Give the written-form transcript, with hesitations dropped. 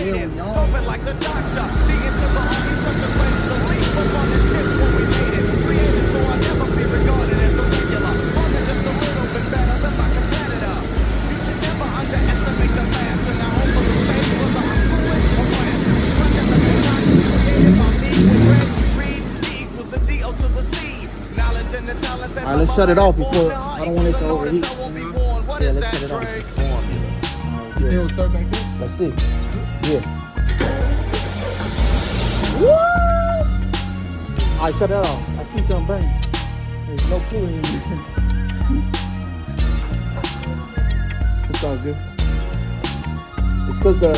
faded. Pumping like the doctor. The into the only something way to leave. Up on the tip when we made it. Created so I'll never be regarded as a regular. Pumping just a little bit better than my competitor. You should never underestimate the mass. And I hope for the space whether I'm fluent or fast. Running the midnight. Created by me with red. Read D equals the D O to the C. Knowledge and the talent that. All right, let's shut it off before I don't want it to overheat. Yeah, let's shut it off. It'll start back there. Let's see. Yeah. What? All right, shut it off. I see something burning. There's no cooling in here. It's all good. It's because the